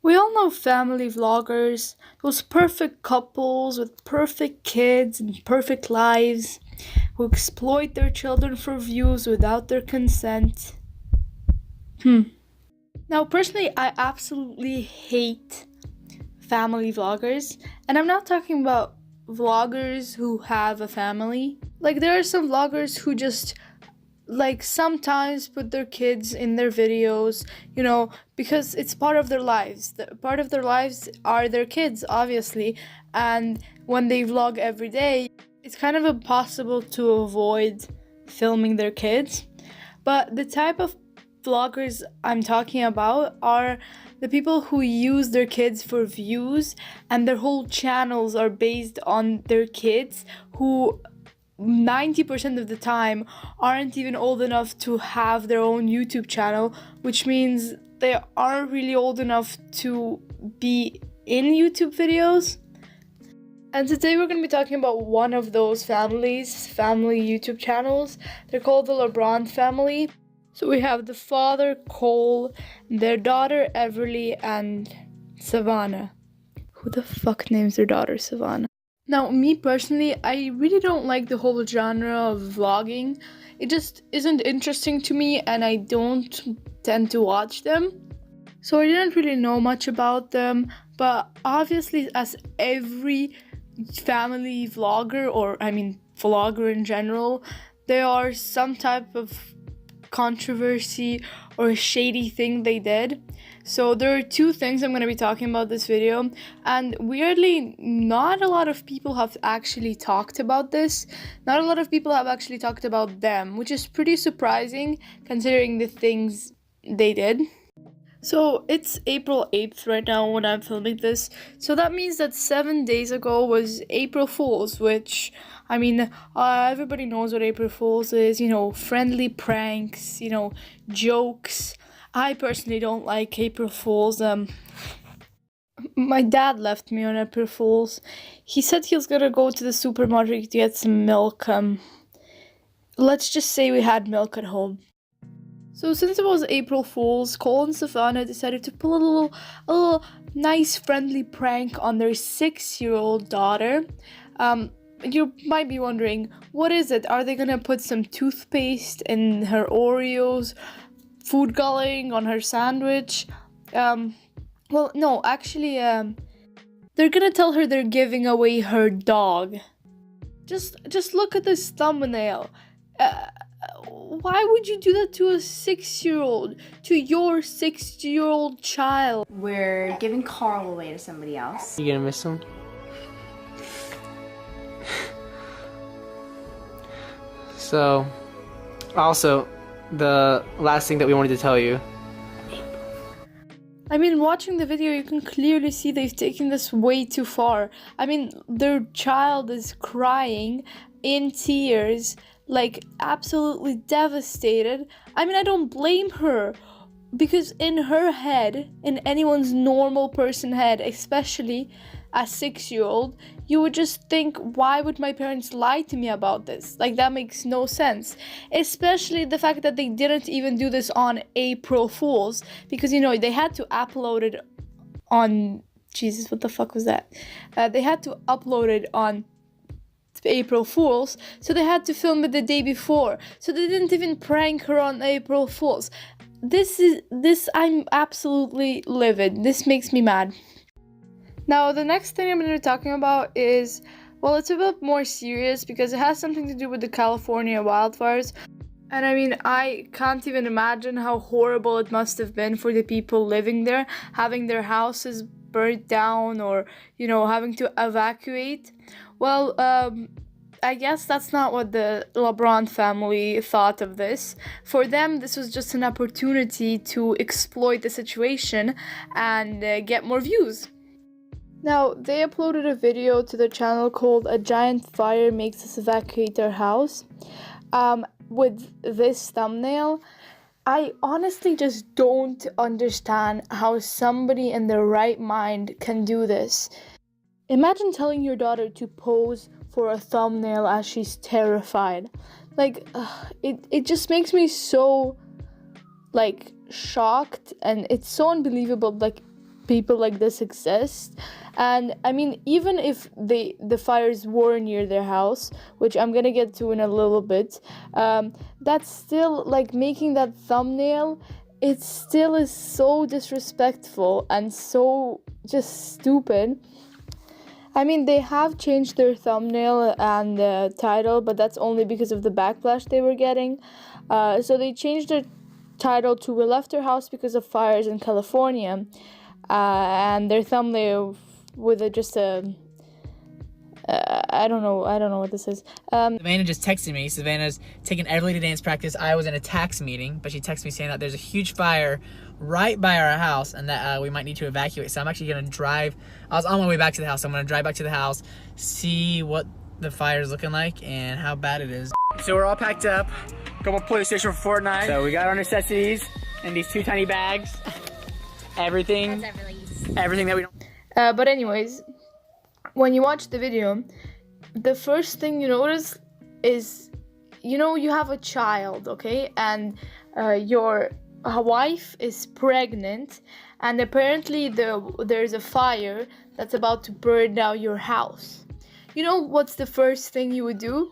We all know family vloggers, those perfect couples with perfect kids and perfect lives, who exploit their children for views without their consent. Now, personally, I absolutely hate family vloggers, and I'm not talking about vloggers who have a family. Like, there are some vloggers who just sometimes put their kids in their videos, because it's part of their lives. Part of their lives are their kids, obviously, and when they vlog every day, it's kind of impossible to avoid filming their kids. But the type of vloggers I'm talking about are the people who use their kids for views, and their whole channels are based on their kids, who 90% of the time aren't even old enough to have their own YouTube channel, which means they aren't really old enough to be in YouTube videos. And today we're going to be talking about one of those family YouTube channels. They're called the LaBrant family. So we have the father, Cole, their daughter, Everly, and Savannah. Who the fuck names their daughter Savannah? Now, me personally, I really don't like the whole genre of vlogging. It just isn't interesting to me, and I don't tend to watch them. So I didn't really know much about them, but obviously, as every family vlogger, vlogger in general, there are some type of controversy or shady thing they did. So there are two things I'm going to be talking about this video, and weirdly, not a lot of people have actually talked about this. Not a lot of people have actually talked about them, which is pretty surprising considering the things they did. So it's April 8th right now when I'm filming this, so that means that 7 days ago was April Fool's, which, everybody knows what April Fool's is, friendly pranks, jokes. I personally don't like April Fools. My dad left me on April Fools. He said he was gonna go to the supermarket to get some milk. Let's just say we had milk at home. So since it was April Fools, Cole and Savannah decided to pull a little nice friendly prank on their 6-year-old daughter. You might be wondering, what is it? Are they gonna put some toothpaste in her Oreos? Food coloring on her sandwich? Well, no, actually, they're gonna tell her they're giving away her dog. Just look at this thumbnail. Why would you do that to a 6-year-old? To your 6-year-old child? We're giving Carl away to somebody else. You gonna miss him? So, also, the last thing that we wanted to tell you. Watching the video, you can clearly see they've taken this way too far. Their child is crying in tears, absolutely devastated. I don't blame her, because in her head, in anyone's normal person head, especially a 6-year-old, you would just think, why would my parents lie to me about this? That makes no sense. Especially the fact that they didn't even do this on April Fools, because, they had to upload it on... Jesus, what the fuck was that? They had to upload it on April Fools, so they had to film it the day before. So they didn't even prank her on April Fools. I'm absolutely livid. This makes me mad. Now, the next thing I'm going to be talking about is, well, it's a bit more serious because it has something to do with the California wildfires. And I can't even imagine how horrible it must have been for the people living there, having their houses burnt down or, having to evacuate. Well, I guess that's not what the LaBrant family thought of this. For them, this was just an opportunity to exploit the situation and get more views. Now, they uploaded a video to their channel called "A Giant Fire Makes Us Evacuate Our House" with this thumbnail. I honestly just don't understand how somebody in their right mind can do this. Imagine telling your daughter to pose for a thumbnail as she's terrified. It just makes me so, shocked, and it's so unbelievable. people like this exist. And I mean, even if the fires were near their house, which I'm gonna get to in a little bit, that's still like making that thumbnail, it still is so disrespectful and so just stupid. I mean, they have changed their thumbnail and the title, but that's only because of the backlash they were getting. So they changed their title to "We Left Our House Because of Fires in California," and their thumbnail with I don't know what this is. Savannah just texted me. Savannah's taking Everly to dance practice. I was in a tax meeting, but she texted me saying that there's a huge fire right by our house and that we might need to evacuate. So I'm actually gonna drive. I was on my way back to the house. So I'm gonna drive back to the house, see what the fire is looking like and how bad it is. So we're all packed up. Go to police station for Fortnite. So we got our necessities in these 2 tiny bags. Everything that we don't. But anyways, when you watch the video, the first thing you notice is, you have a child, okay? And your wife is pregnant, and apparently there's a fire that's about to burn down your house. You know what's the first thing you would do?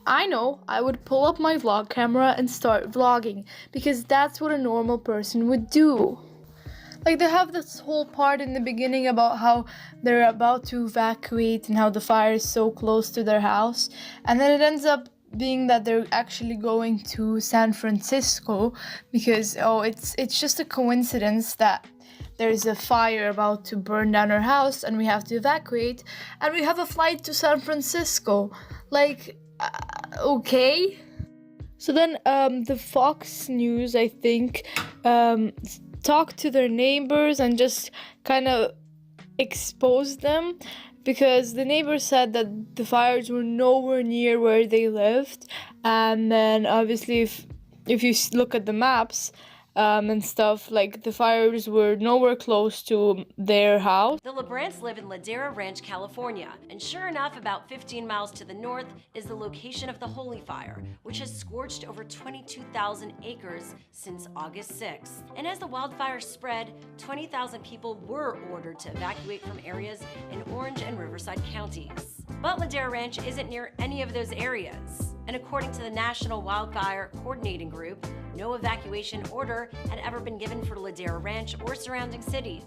I know, I would pull up my vlog camera and start vlogging, because that's what a normal person would do. Like, they have this whole part in the beginning about how they're about to evacuate and how the fire is so close to their house. And then it ends up being that they're actually going to San Francisco because, it's just a coincidence that there's a fire about to burn down our house and we have to evacuate. And we have a flight to San Francisco. Like, okay. So then the Fox News, I think, talked to their neighbors and just kind of exposed them, because the neighbors said that the fires were nowhere near where they lived. And then obviously if you look at the maps and stuff, like, the fires were nowhere close to their house. The LaBrants live in Ladera Ranch, California, and sure enough, about 15 miles to the north is the location of the Holy Fire, which has scorched over 22,000 acres since August 6th. And as the wildfire spread, 20,000 people were ordered to evacuate from areas in Orange and Riverside counties. But Ladera Ranch isn't near any of those areas. And according to the National Wildfire Coordinating Group, no evacuation order had ever been given for Ladera Ranch or surrounding cities.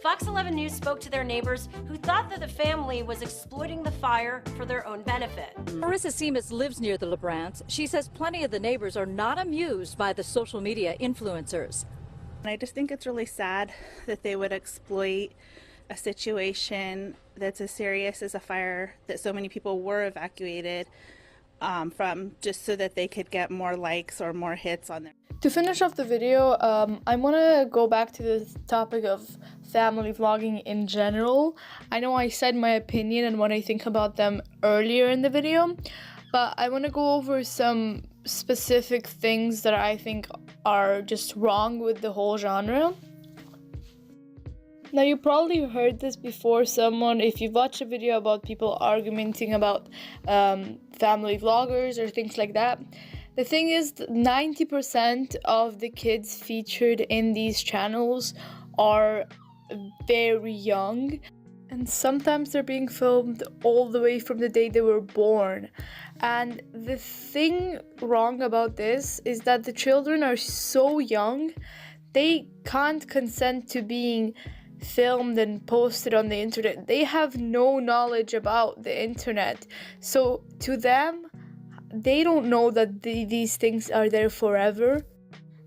Fox 11 News spoke to their neighbors who thought that the family was exploiting the fire for their own benefit. Marissa Seamus lives near the LaBrants. She says plenty of the neighbors are not amused by the social media influencers. I just think it's really sad that they would exploit a situation that's as serious as a fire that so many people were evacuated from, just so that they could get more likes or more hits on their. To finish off the video, I want to go back to the topic of family vlogging in general. I know I said my opinion and what I think about them earlier in the video, but I want to go over some specific things that I think are just wrong with the whole genre. Now, you probably heard this before. If you've watched a video about people arguing about family vloggers or things like that, the thing is, 90% of the kids featured in these channels are very young, and sometimes they're being filmed all the way from the day they were born. And the thing wrong about this is that the children are so young, they can't consent to being filmed and posted on the internet. They have no knowledge about the internet. So to them, they don't know that these things are there forever.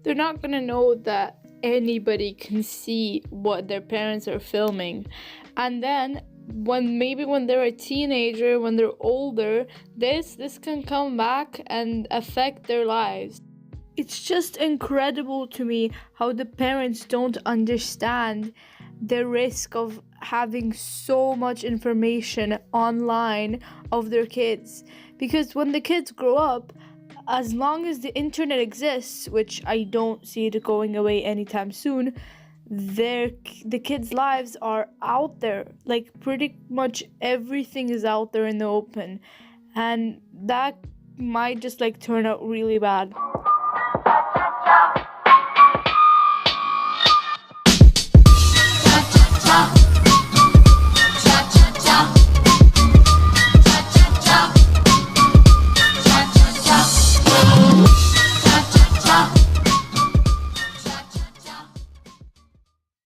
They're not gonna know that anybody can see what their parents are filming. And then when they're a teenager, when they're older, this can come back and affect their lives. It's just incredible to me how the parents don't understand the risk of having so much information online of their kids. Because when the kids grow up, as long as the internet exists, which I don't see it going away anytime soon, the kids' lives are out there. Like, pretty much everything is out there in the open, and that might just turn out really bad.